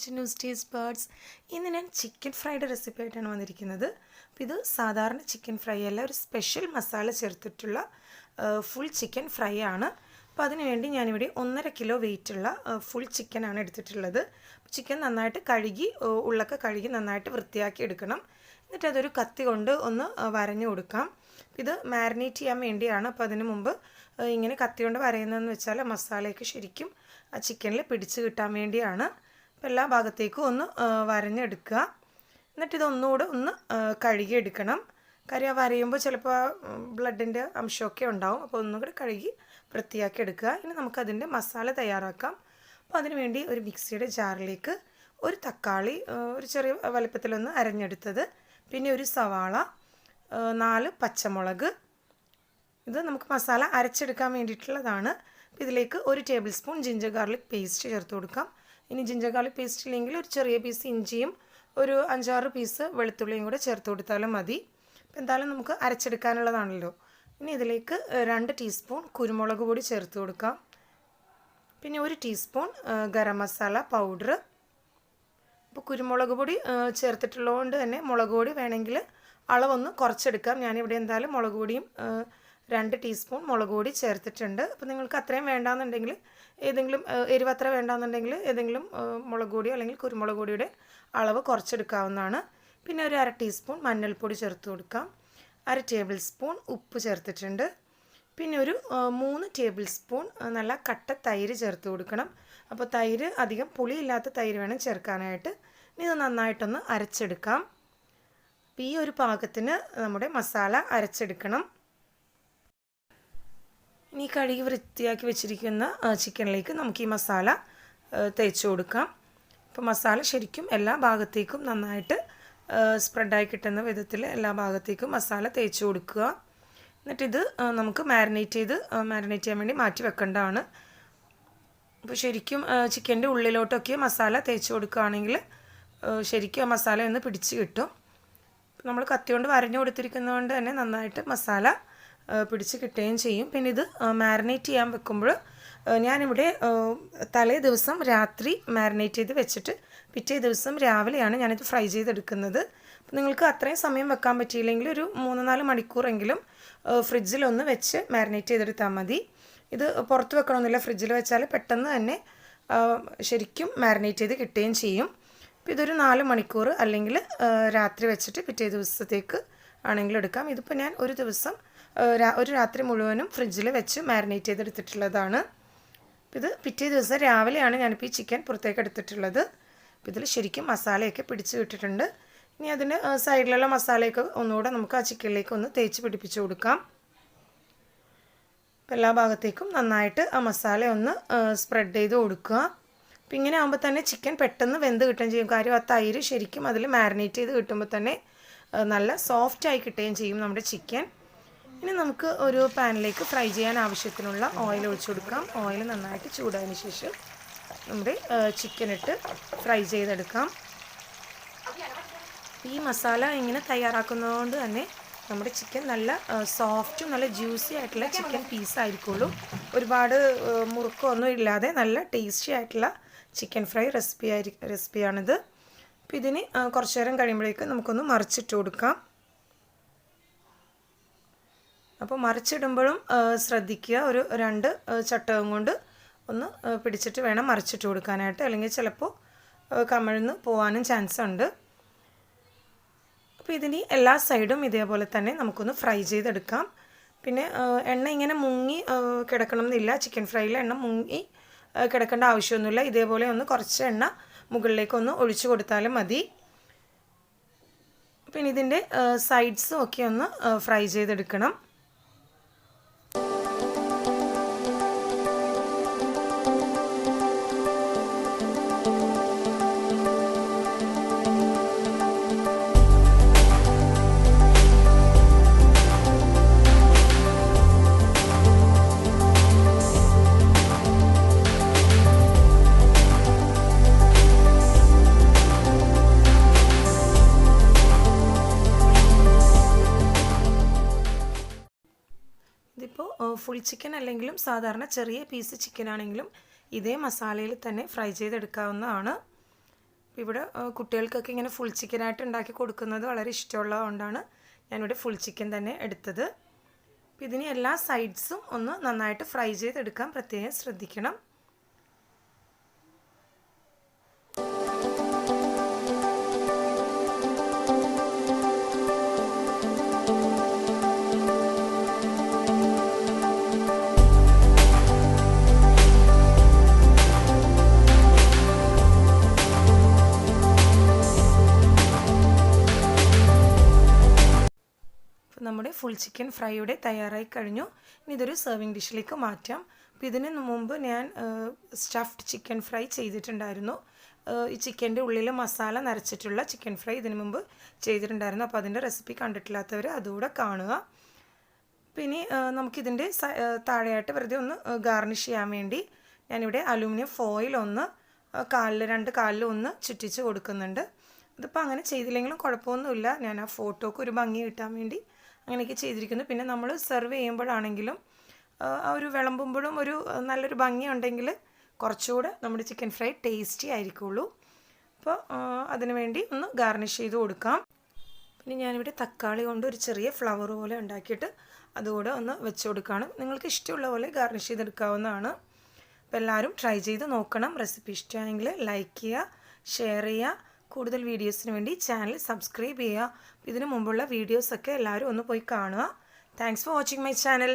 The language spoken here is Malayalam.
Chinnus taste buds. ഇന്ന് ഞാൻ ചിക്കൻ ഫ്രൈഡ് റെസിപ്പി ആയിട്ടാണ് വന്നിരിക്കുന്നത്. അപ്പോൾ ഇത് സാധാരണ ചിക്കൻ ഫ്രൈ അല്ല, ഒരു സ്പെഷ്യൽ മസാല ചേർത്തിട്ടുള്ള ഫുൾ ചിക്കൻ ഫ്രൈ ആണ്. അപ്പോൾ അതിനുവേണ്ടി ഞാനിവിടെ 1.5 കിലോ വെയിറ്റുള്ള ഫുൾ ചിക്കനാണ് എടുത്തിട്ടുള്ളത്. ചിക്കൻ നന്നായിട്ട് കഴുകി ഉള്ളൊക്കെ കഴുകി നന്നായിട്ട് വൃത്തിയാക്കി എടുക്കണം. എന്നിട്ട് അതൊരു കത്തി കൊണ്ട് ഒന്ന് വരഞ്ഞു കൊടുക്കാം. ഇത് മാരിനേറ്റ് ചെയ്യാൻ വേണ്ടിയാണ്. അപ്പോൾ അതിന് മുമ്പ് ഇങ്ങനെ കത്തി കൊണ്ട് വരയുന്നതെന്ന് വെച്ചാൽ മസാലയൊക്കെ ശരിക്കും ആ ചിക്കനിൽ പിടിച്ച് കിട്ടാൻ വേണ്ടിയാണ്. അപ്പോൾ എല്ലാ ഭാഗത്തേക്കും ഒന്ന് വരഞ്ഞെടുക്കുക. എന്നിട്ട് ഇതൊന്നുകൂടെ ഒന്ന് കഴുകിയെടുക്കണം. കാര്യം വരയുമ്പോൾ ചിലപ്പോൾ ബ്ലഡിൻ്റെ അംശമൊക്കെ ഉണ്ടാവും. അപ്പോൾ ഒന്നുകൂടെ കഴുകി വൃത്തിയാക്കി എടുക്കുക. ഇനി നമുക്കതിൻ്റെ മസാല തയ്യാറാക്കാം. അപ്പോൾ അതിന് വേണ്ടി ഒരു മിക്സിയുടെ ജാറിലേക്ക് ഒരു തക്കാളി ഒരു ചെറിയ വലുപ്പത്തിലൊന്ന് അരഞ്ഞെടുത്തത്, പിന്നെ ഒരു സവാള, 4 പച്ചമുളക്. ഇത് നമുക്ക് മസാല അരച്ചെടുക്കാൻ വേണ്ടിയിട്ടുള്ളതാണ്. ഇതിലേക്ക് 1 table spoon ginger garlic paste ചേർത്ത് കൊടുക്കാം. ഇനി ജിഞ്ചർ ഗാർലിക് പേസ്റ്റ് ഇല്ലെങ്കിൽ ഒരു ചെറിയ പീസ് ഇഞ്ചിയും ഒരു 5-6 പീസ് വെളുത്തുള്ളിയും കൂടെ ചേർത്ത് കൊടുത്താലും മതി. അപ്പോൾ എന്തായാലും നമുക്ക് അരച്ചെടുക്കാനുള്ളതാണല്ലോ. ഇനി ഇതിലേക്ക് 2 ടീസ്പൂൺ കുരുമുളക് പൊടി ചേർത്ത് കൊടുക്കാം. പിന്നെ 1 ടീസ്പൂൺ ഗരം മസാല പൗഡർ. അപ്പോൾ കുരുമുളക് പൊടി ചേർത്തിട്ടുള്ളതുകൊണ്ട് തന്നെ മുളക് പൊടി വേണമെങ്കിൽ അളവൊന്ന് കുറച്ചെടുക്കാം. ഞാനിവിടെ എന്തായാലും മുളക് പൊടിയും 2 ടീസ്പൂൺ മുളക് പൊടി ചേർത്തിട്ടുണ്ട്. അപ്പോൾ നിങ്ങൾക്ക് അത്രയും വേണ്ടാന്നുണ്ടെങ്കിൽ ഏതെങ്കിലും എരിവ് അത്ര വേണ്ടാന്നുണ്ടെങ്കിൽ ഏതെങ്കിലും മുളക് പൊടിയോ അല്ലെങ്കിൽ കുരുമുളക് പൊടിയുടെ അളവ് കുറച്ചെടുക്കാവുന്നതാണ്. പിന്നെ ഒരു 1/2 ടീസ്പൂൺ മഞ്ഞൾപ്പൊടി ചേർത്ത് കൊടുക്കാം. 1/2 ടേബിൾ സ്പൂൺ ഉപ്പ് ചേർത്തിട്ടുണ്ട്. പിന്നെ ഒരു 3 ടേബിൾ സ്പൂൺ നല്ല കട്ട തൈര് ചേർത്ത് കൊടുക്കണം. അപ്പോൾ തൈര് അധികം പുളിയില്ലാത്ത തൈര് വേണം ചേർക്കാനായിട്ട്. ഇനി ഇത് നന്നായിട്ടൊന്ന് അരച്ചെടുക്കാം. അപ്പോൾ ഈ ഒരു പാകത്തിന് നമ്മുടെ മസാല അരച്ചെടുക്കണം. ഇനി കഴുകി വൃത്തിയാക്കി വെച്ചിരിക്കുന്ന ചിക്കനിലേക്ക് നമുക്ക് ഈ മസാല തേച്ച് കൊടുക്കാം. അപ്പോൾ മസാല ശരിക്കും എല്ലാ ഭാഗത്തേക്കും നന്നായിട്ട് സ്പ്രെഡായി കിട്ടുന്ന വിധത്തിൽ എല്ലാ ഭാഗത്തേക്കും മസാല തേച്ച് കൊടുക്കുക. എന്നിട്ടിത് നമുക്ക് മാരിനേറ്റ് ചെയ്യാൻ വേണ്ടി മാറ്റി വെക്കേണ്ടതാണ്. അപ്പോൾ ശരിക്കും ചിക്കൻ്റെ ഉള്ളിലോട്ടൊക്കെ മസാല തേച്ച് കൊടുക്കുകയാണെങ്കിൽ ശരിക്കും ആ മസാല ഒന്ന് പിടിച്ച് കിട്ടും. നമ്മൾ കത്തി കൊണ്ട് വരഞ്ഞു കൊടുത്തിരിക്കുന്നതുകൊണ്ട് തന്നെ നന്നായിട്ട് മസാല പിടിച്ച് കിട്ടുകയും ചെയ്യും. പിന്നെ ഇത് മാരിനേറ്റ് ചെയ്യാൻ വെക്കുമ്പോൾ ഞാനിവിടെ തലേ ദിവസം രാത്രി മാരിനേറ്റ് ചെയ്ത് വെച്ചിട്ട് പിറ്റേ ദിവസം രാവിലെയാണ് ഞാനിത് ഫ്രൈ ചെയ്തെടുക്കുന്നത്. അപ്പോൾ നിങ്ങൾക്ക് അത്രയും സമയം വെക്കാൻ പറ്റിയില്ലെങ്കിൽ ഒരു 3-4 മണിക്കൂറെങ്കിലും ഫ്രിഡ്ജിലൊന്ന് വെച്ച് മാരിനേറ്റ് ചെയ്തെടുത്താൽ മതി. ഇത് പുറത്ത് വെക്കണമെന്നില്ല, ഫ്രിഡ്ജിൽ വെച്ചാൽ പെട്ടെന്ന് തന്നെ ശരിക്കും മാരിനേറ്റ് ചെയ്ത് കിട്ടുകയും ചെയ്യും. അപ്പോൾ ഇതൊരു 4 മണിക്കൂർ അല്ലെങ്കിൽ രാത്രി വെച്ചിട്ട് പിറ്റേ ദിവസത്തേക്ക് ആണെങ്കിലും എടുക്കാം. ഇതിപ്പോൾ ഞാൻ ഒരു രാത്രി മുഴുവനും ഫ്രിഡ്ജിൽ വെച്ച് മാരിനേറ്റ് ചെയ്തെടുത്തിട്ടുള്ളതാണ്. അപ്പോൾ ഇത് പിറ്റേ ദിവസം രാവിലെയാണ് ഞാനിപ്പോൾ ഈ ചിക്കൻ പുറത്തേക്ക് എടുത്തിട്ടുള്ളത്. അപ്പോൾ ഇതിൽ ശരിക്കും മസാലയൊക്കെ പിടിച്ച് വിട്ടിട്ടുണ്ട്. ഇനി അതിന് സൈഡിലുള്ള മസാലയൊക്കെ ഒന്നുകൂടെ നമുക്ക് ആ ചിക്കനിലേക്ക് ഒന്ന് തേച്ച് പിടിപ്പിച്ച് കൊടുക്കാം. അപ്പോൾ എല്ലാ ഭാഗത്തേക്കും നന്നായിട്ട് ആ മസാല ഒന്ന് സ്പ്രെഡ് ചെയ്ത് കൊടുക്കുക. അപ്പോൾ ഇങ്ങനെ ആകുമ്പോൾ തന്നെ ചിക്കൻ പെട്ടെന്ന് വെന്ത് കിട്ടുകയും ചെയ്യും. കാര്യം ആ തൈര് ശരിക്കും അതിൽ മാരിനേറ്റ് ചെയ്ത് കിട്ടുമ്പോൾ തന്നെ നല്ല സോഫ്റ്റായി കിട്ടുകയും ചെയ്യും നമ്മുടെ ചിക്കൻ. ഇനി നമുക്ക് ഒരു പാനിലേക്ക് ഫ്രൈ ചെയ്യാൻ ആവശ്യത്തിനുള്ള ഓയിൽ ഒഴിച്ചു കൊടുക്കാം. ഓയിൽ നന്നായിട്ട് ചൂടായതിന് ശേഷം നമ്മുടെ ചിക്കൻ ഇട്ട് ഫ്രൈ ചെയ്തെടുക്കാം. ഈ മസാല ഇങ്ങനെ തയ്യാറാക്കുന്നതുകൊണ്ട് തന്നെ നമ്മുടെ ചിക്കൻ നല്ല സോഫ്റ്റും നല്ല ജ്യൂസി ആയിട്ടുള്ള ചിക്കൻ പീസായിരിക്കുള്ളൂ. ഒരുപാട് മുറുക്കമൊന്നും ഇല്ലാതെ നല്ല ടേസ്റ്റി ആയിട്ടുള്ള ചിക്കൻ ഫ്രൈ റെസിപ്പിയാണിത്. അപ്പോൾ ഇതിന് കുറച്ച് നേരം കഴിയുമ്പോഴേക്ക് നമുക്കൊന്ന് മറിച്ചിട്ട് കൊടുക്കാം. അപ്പോൾ മറിച്ചിടുമ്പോഴും ശ്രദ്ധിക്കുക, ഒരു 2 ചട്ടകം കൊണ്ട് ഒന്ന് പിടിച്ചിട്ട് വേണം മറിച്ചിട്ട് കൊടുക്കാനായിട്ട്, അല്ലെങ്കിൽ ചിലപ്പോൾ കമിഴ്ന്ന് പോകാനും ചാൻസ് ഉണ്ട്. അപ്പോൾ ഇതിന് എല്ലാ സൈഡും ഇതേപോലെ തന്നെ നമുക്കൊന്ന് ഫ്രൈ ചെയ്തെടുക്കാം. പിന്നെ എണ്ണ ഇങ്ങനെ മുങ്ങി കിടക്കണം എന്നില്ല. ചിക്കൻ ഫ്രൈയിൽ എണ്ണ മുങ്ങി കിടക്കേണ്ട ആവശ്യമൊന്നുമില്ല. ഇതേപോലെ ഒന്ന് കുറച്ച് എണ്ണ മുകളിലേക്കൊന്ന് ഒഴിച്ചു കൊടുത്താലും മതി. പിന്നെ ഇതിൻ്റെ സൈഡ്സും ഒക്കെ ഒന്ന് ഫ്രൈ ചെയ്തെടുക്കണം. ഇതിപ്പോൾ ഫുൾ ചിക്കൻ അല്ലെങ്കിലും സാധാരണ ചെറിയ പീസ് ചിക്കൻ ആണെങ്കിലും ഇതേ മസാലയിൽ തന്നെ ഫ്രൈ ചെയ്തെടുക്കാവുന്നതാണ്. ഇവിടെ കുട്ടികൾക്കൊക്കെ ഇങ്ങനെ ഫുൾ ചിക്കനായിട്ട് ഉണ്ടാക്കി കൊടുക്കുന്നത് വളരെ ഇഷ്ടമുള്ളതുകൊണ്ടാണ് ഞാനിവിടെ ഫുൾ ചിക്കൻ തന്നെ എടുത്തത്. അപ്പോൾ ഇതിന് എല്ലാ സൈഡ്സും ഒന്ന് നന്നായിട്ട് ഫ്രൈ ചെയ്തെടുക്കാൻ പ്രത്യേകം ശ്രദ്ധിക്കണം. നമ്മുടെ ഫുൾ ചിക്കൻ ഫ്രൈ ഇവിടെ തയ്യാറായി കഴിഞ്ഞു. ഇനി ഇതൊരു സെർവിങ് ഡിഷിലേക്ക് മാറ്റാം. അപ്പോൾ ഇതിന് മുമ്പ് ഞാൻ സ്റ്റഫ്ഡ് ചിക്കൻ ഫ്രൈ ചെയ്തിട്ടുണ്ടായിരുന്നു. ഈ ചിക്കൻ്റെ ഉള്ളിൽ മസാല നിറച്ചിട്ടുള്ള ചിക്കൻ ഫ്രൈ ഇതിന് മുമ്പ് ചെയ്തിട്ടുണ്ടായിരുന്നു. അപ്പോൾ അതിൻ്റെ റെസിപ്പി കണ്ടിട്ടില്ലാത്തവർ അതുകൂടെ കാണുക. പിന്നെ നമുക്കിതിൻ്റെ താഴെയായിട്ട് വെറുതെ ഒന്ന് ഗാർണിഷ് ചെയ്യാൻ വേണ്ടി ഞാനിവിടെ അലൂമിനിയം ഫോയിൽ ഒന്ന് രണ്ട് കാലിൽ ഒന്ന് ചുറ്റിച്ച് കൊടുക്കുന്നുണ്ട്. ഇതിപ്പോൾ അങ്ങനെ ചെയ്തില്ലെങ്കിലും കുഴപ്പമൊന്നുമില്ല. ഞാൻ ആ ഫോട്ടോക്ക് ഒരു ഭംഗി കിട്ടാൻ വേണ്ടി അങ്ങനെയൊക്കെ ചെയ്തിരിക്കുന്നു. പിന്നെ നമ്മൾ സെർവ് ചെയ്യുമ്പോഴാണെങ്കിലും ആ ഒരു വിളമ്പുമ്പോഴും ഒരു നല്ലൊരു ഭംഗി ഉണ്ടെങ്കിൽ കുറച്ചുകൂടെ നമ്മുടെ ചിക്കൻ ഫ്രൈ ടേസ്റ്റി ആയിരിക്കുള്ളൂ. അപ്പോൾ അതിന് വേണ്ടി ഒന്ന് ഗാർണിഷ് ചെയ്ത് കൊടുക്കാം. പിന്നെ ഞാനിവിടെ തക്കാളി കൊണ്ട് ഒരു ചെറിയ ഫ്ലവർ പോലെ ഉണ്ടാക്കിയിട്ട് അതുകൂടെ ഒന്ന് വെച്ച് കൊടുക്കുകയാണ്. നിങ്ങൾക്ക് ഇഷ്ടമുള്ള പോലെ ഗാർണിഷ് ചെയ്തെടുക്കാവുന്നതാണ്. അപ്പോൾ എല്ലാവരും ട്രൈ ചെയ്ത് നോക്കണം. റെസിപ്പി ഇഷ്ടമായെങ്കിൽ ലൈക്ക് ചെയ്യുക, ഷെയർ ചെയ്യുക. കൂടുതൽ വീഡിയോസിന് വേണ്ടി ചാനൽ സബ്സ്ക്രൈബ് ചെയ്യുക. ഇതിനു മുമ്പുള്ള വീഡിയോസൊക്കെ എല്ലാവരും ഒന്ന് പോയി കാണുക. Thanks for watching my channel.